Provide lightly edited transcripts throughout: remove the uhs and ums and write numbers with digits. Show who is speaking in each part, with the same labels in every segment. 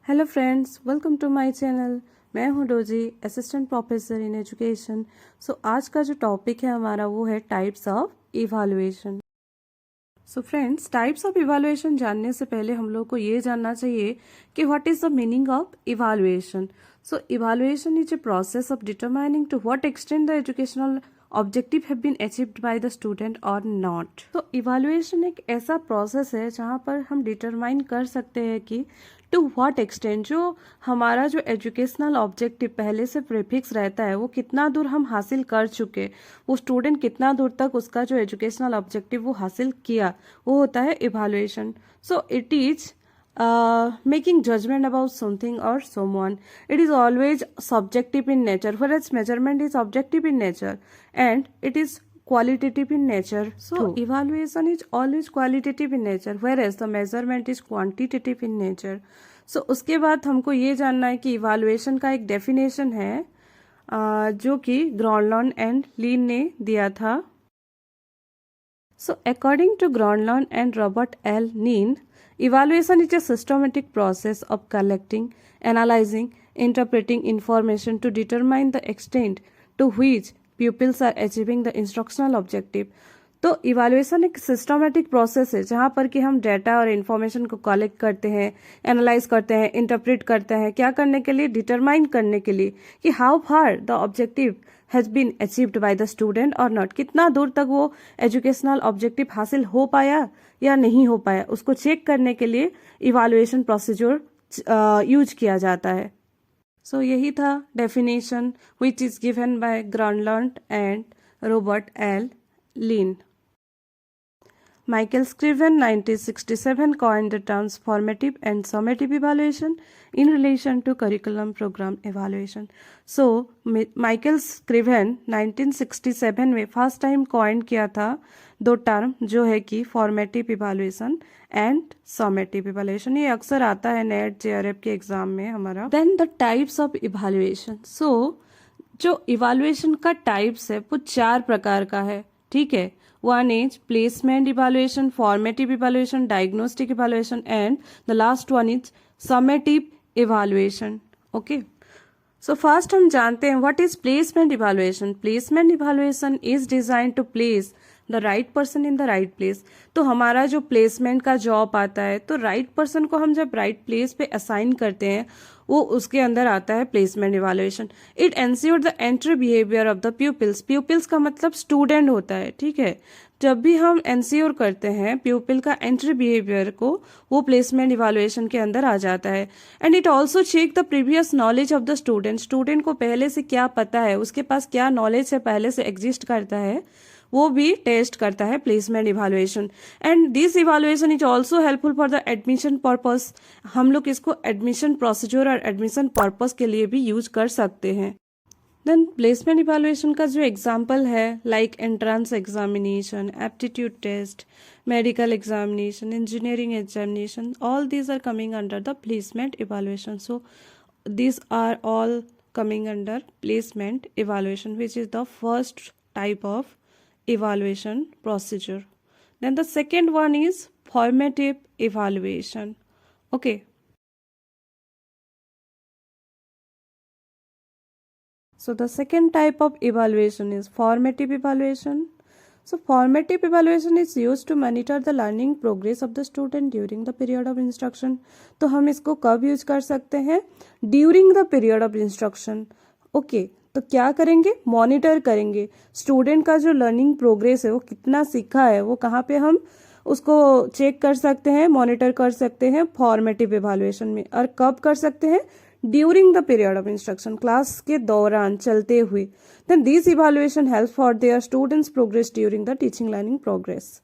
Speaker 1: Hello friends, welcome to my channel. मैं हूं डोजी, assistant professor in education. So आज का जो टॉपिक है हमारा वो है types of evaluation. So friends, types of evaluation जानने से पहले हम लोग को ये जानना चाहिए कि what is the meaning of evaluation. So evaluation is a process of determining to what extent the educational objective have been achieved by the student और नॉट। तो इवैल्यूएशन एक ऐसा प्रोसेस है जहाँ पर हम डिटरमाइन कर सकते हैं कि टू व्हाट एक्सटेंट जो हमारा जो एजुकेशनल ऑब्जेक्टिव पहले से प्रीफिक्स रहता है वो कितना दूर हम हासिल कर चुके, वो स्टूडेंट कितना दूर तक उसका जो एजुकेशनल ऑब्जेक्टिव वो हासिल किया, वो होता है evaluation. So it is making judgment about something or someone. It is always subjective in nature, whereas measurement is objective in nature and it is qualitative in nature. So evaluation is always qualitative in nature, whereas the measurement is quantitative in nature. So उसके बाद हमको ये जानना है कि evaluation का एक definition है जो कि ग्रॉनलॉन एंड लीन ने दिया था। So according to Gronlund and Robert L. Lean, evaluation is a systematic process of collecting, analyzing, interpreting information to determine the extent to which pupils are achieving the instructional objective. तो evaluation एक systematic process है जहाँ पर कि हम data और information को collect करते हैं, एनालाइज करते हैं, इंटरप्रेट करते हैं। क्या करने के लिए? डिटरमाइन करने के लिए कि how far the objective has been achieved by the student और नॉट, कितना दूर तक वो एजुकेशनल ऑब्जेक्टिव हासिल हो पाया या नहीं हो पाया, उसको चेक करने के लिए इवैल्यूएशन प्रोसीजर यूज किया जाता है। सो यही था definition which is given by Gronlund and Robert L Linn. Michael Scriven, 1967, coined the terms formative and summative evaluation in relation to curriculum program evaluation. So, Michael Scriven 1967 में first time coin किया था दो term जो है कि formative evaluation and summative evaluation. ये अक्सर आता है नेट जेआरएफ के एग्जाम में हमारा। Then the types of evaluation. So जो इवैल्यूएशन का टाइप्स है वो 4 प्रकार का है, ठीक है। One is placement evaluation, formative evaluation, diagnostic evaluation, and the last one is summative evaluation. Okay. So first हम जानते हैं what is placement evaluation. Placement evaluation is designed to place the right person in the right place. तो हमारा जो placement का job आता है तो राइट पर्सन को हम जब राइट प्लेस पे असाइन करते हैं वो उसके अंदर आता है placement evaluation. It ensure the entry behaviour of the pupils. Pupils का मतलब स्टूडेंट होता है, ठीक है। जब भी हम एंश्योर करते हैं प्यूपिल का एंट्री बिहेवियर को, वो प्लेसमेंट इवैल्यूएशन के अंदर आ जाता है। And it also check the previous knowledge of the student. Student को पहले से क्या पता है, उसके पास क्या नॉलेज है पहले से एग्जिस्ट करता है, वो भी टेस्ट करता है placement evaluation. And this evaluation is also helpful for the admission purpose. हम लोग इसको एडमिशन प्रोसीजर और एडमिशन पर्पस के लिए भी यूज कर सकते हैं। देन प्लेसमेंट इवैल्यूएशन का जो एग्जाम्पल है like entrance examination, aptitude test, medical examination, engineering examination, all these are coming under the placement evaluation. So these are all coming under placement evaluation, which is the first type of evaluation procedure. Then the second one is formative evaluation. Okay. So the second type of evaluation is formative evaluation. So formative evaluation is used to monitor the learning progress of the student during the period of instruction. तो हम इसको कब use कर सकते हैं? During the period of instruction. Okay. तो क्या करेंगे? मॉनिटर करेंगे स्टूडेंट का जो लर्निंग प्रोग्रेस है, वो कितना सीखा है, वो कहाँ पे हम उसको चेक कर सकते हैं, मॉनिटर कर सकते हैं फॉर्मेटिव इवैल्यूएशन में। और कब कर सकते हैं? During the period of instruction, class के दौरान चलते हुए। Then this evaluation help for their students progress during the teaching learning progress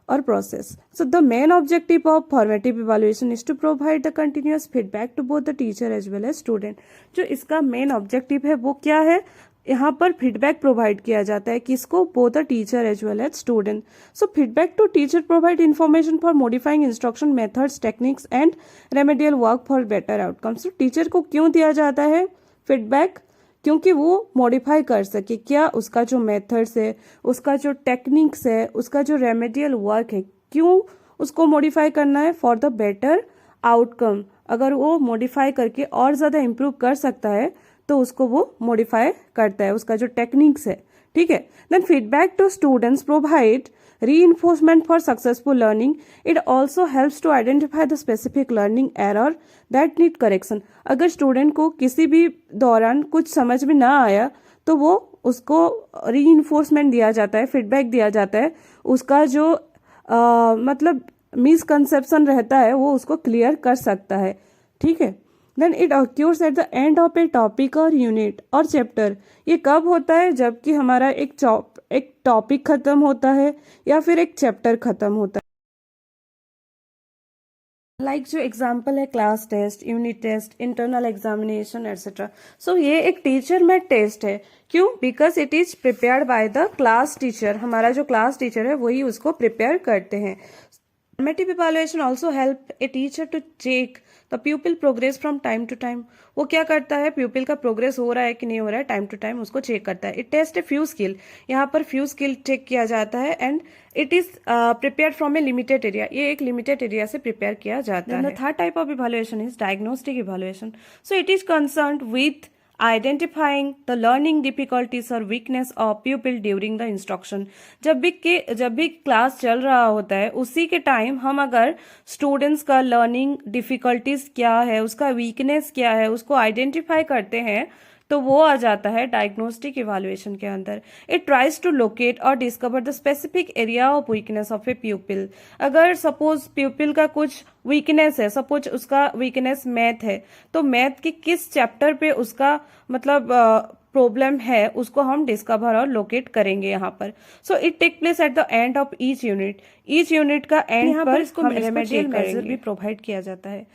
Speaker 1: or process. So the main objective of formative evaluation is to provide the continuous feedback to both the teacher as well as student. जो इसका main objective है वो क्या है? यहाँ पर feedback provide किया जाता है किसको? Both the teacher as well as student. So feedback to teacher provide information for modifying instruction methods, techniques and remedial work for better outcomes. तो टीचर को क्यों दिया जाता है फीडबैक? क्योंकि वो मॉडिफाई कर सके क्या उसका जो मेथड्स है, उसका जो टेक्निक्स है, उसका जो रेमेडियल वर्क है, क्यों उसको मॉडिफाई करना है? फॉर द बेटर आउटकम अगर वो मॉडिफाई करके और ज़्यादा इम्प्रूव कर सकता है तो उसको वो मॉडिफाई करता है, उसका जो टेक्निक्स है, ठीक है। Then feedback to students provide reinforcement for successful learning. It also helps to identify the specific learning error that need correction. अगर स्टूडेंट को किसी भी दौरान कुछ समझ में ना आया तो वो उसको रीइंफोर्समेंट दिया जाता है, फीडबैक दिया जाता है, उसका जो मतलब मिसकंसेप्शन रहता है वो उसको क्लियर कर सकता है, ठीक है। Then it occurs at the end of a topic और यूनिट और चैप्टर। ये कब होता है? जबकि हमारा एक टॉपिक खत्म होता है या फिर एक चैप्टर खत्म होता है। लाइक जो एग्जाम्पल है class test, unit test, internal examination etcetera. So ये एक टीचर मेड टेस्ट है। क्यों? Because it is prepared by the class teacher. हमारा जो क्लास टीचर है वही उसको प्रिपेयर करते हैं। Formative evaluation also help a teacher to check the pupil progress from time to time. वो क्या करता है? pupil का progress हो रहा है कि नहीं हो रहा है, टाइम टू टाइम उसको चेक करता है। It test a few skill. यहाँ पर few skill चेक किया जाता है and it is prepared from a limited area. ये एक limited area से prepare किया जाता है। The third type of evaluation is diagnostic evaluation. So it is concerned with identifying the learning difficulties और weakness of people during the instruction. जब भी class चल रहा होता है उसी के टाइम हम अगर स्टूडेंट्स का लर्निंग डिफिकल्टीज क्या है, उसका वीकनेस क्या है, उसको आइडेंटिफाई करते हैं तो वो आ जाता है डायग्नोस्टिक इवैल्यूएशन के अंदर। इट ट्राइज टू लोकेट और discover the specific area of weakness of ए प्यूपिल। अगर सपोज प्यूपिल का कुछ वीकनेस है, सपोज उसका वीकनेस मैथ है, तो मैथ के किस चैप्टर पे उसका मतलब प्रॉब्लम है उसको हम डिस्कवर और लोकेट करेंगे यहाँ पर। So it take place at the end of each unit. Each unit का एंड पर हम रेमेडियल मेजर भी प्रोवाइड किया जाता है।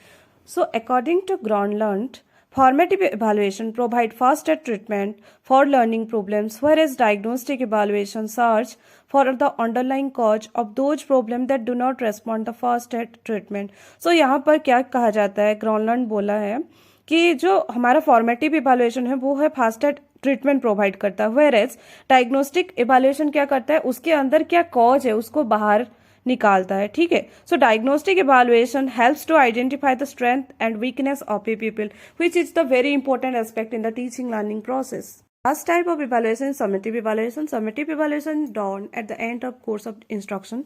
Speaker 1: So according to ground learned, formative evaluation provide faster treatment for learning problems, whereas diagnostic evaluation search for the underlying cause of those problems that do not respond the first treatment. So यहाँ पर क्या कहा जाता है? ग्राउंडलर्न बोला है कि जो हमारा फॉर्मेटिव इवैल्यूएशन है वो है फास्टर ट्रीटमेंट प्रोवाइड करता है, whereas डायग्नोस्टिक इवैल्यूएशन क्या करता है? उसके अंदर क्या कॉज है उसको बाहर निकालता है, ठीक है। So diagnostic evaluation helps to identify the strength and weakness of a people, which is the very important aspect in the teaching learning process. Last type of evaluation is summative evaluation. Summative evaluation done at the end of course of instruction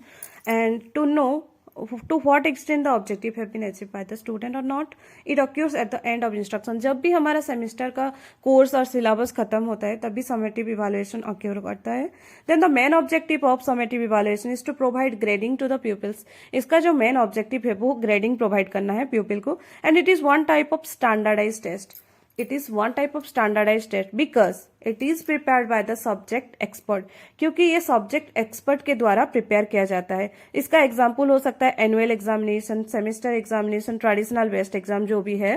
Speaker 1: and to know to what extent the objective have been achieved by the student or not. It occurs at the end of instruction. जब भी हमारा semester का course और syllabus खत्म होता है तभी summative evaluation occur करता है। Then the main objective of summative evaluation is to provide grading to the pupils. इसका जो मेन ऑब्जेक्टिव है वो ग्रेडिंग प्रोवाइड करना है प्यूपिल को, and it is one type of standardise test. It is one type of standardized test because it is prepared by the subject expert, क्योंकि ये subject expert के द्वारा प्रिपेयर किया जाता है। इसका एग्जाम्पल हो सकता है annual examination, semester examination, traditional based exam जो भी है।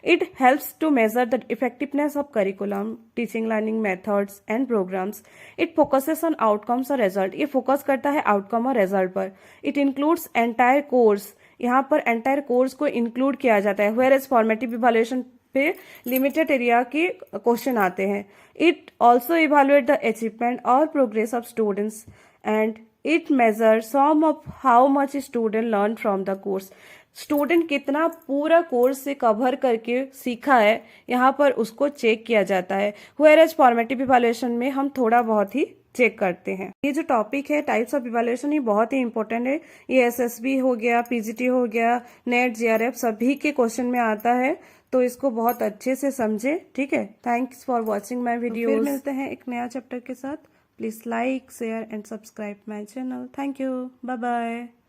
Speaker 1: It helps to measure the effectiveness of curriculum, teaching learning methods and programmes. It focuses on outcomes और रिजल्ट। ये फोकस करता है आउटकम और रिजल्ट पर। It includes entire course. यहाँ पर एंटायर कोर्स को इंक्लूड किया जाता है, whereas फॉर्मेटिव इवैल्यूएशन पे लिमिटेड एरिया के क्वेश्चन आते हैं। It also evaluate the achievement और progress of students and it measure some of how much student learn from the course. Student कितना पूरा कोर्स से कवर करके सीखा है यहाँ पर उसको चेक किया जाता है, whereas फॉर्मेटिव इवैल्यूएशन में हम थोड़ा बहुत ही चेक करते हैं। ये जो टॉपिक है टाइप्स ऑफ इवैल्यूएशन ये बहुत ही इंपॉर्टेंट है। ये एसएसबी हो गया, पीजीटी हो गया, नेट, जीआरएफ सभी के क्वेश्चन में आता है, तो इसको बहुत अच्छे से समझे, ठीक है। Thanks for watching my video. फिर मिलते हैं एक नया चैप्टर के साथ। Please like, share and subscribe my channel. Thank you, bye bye.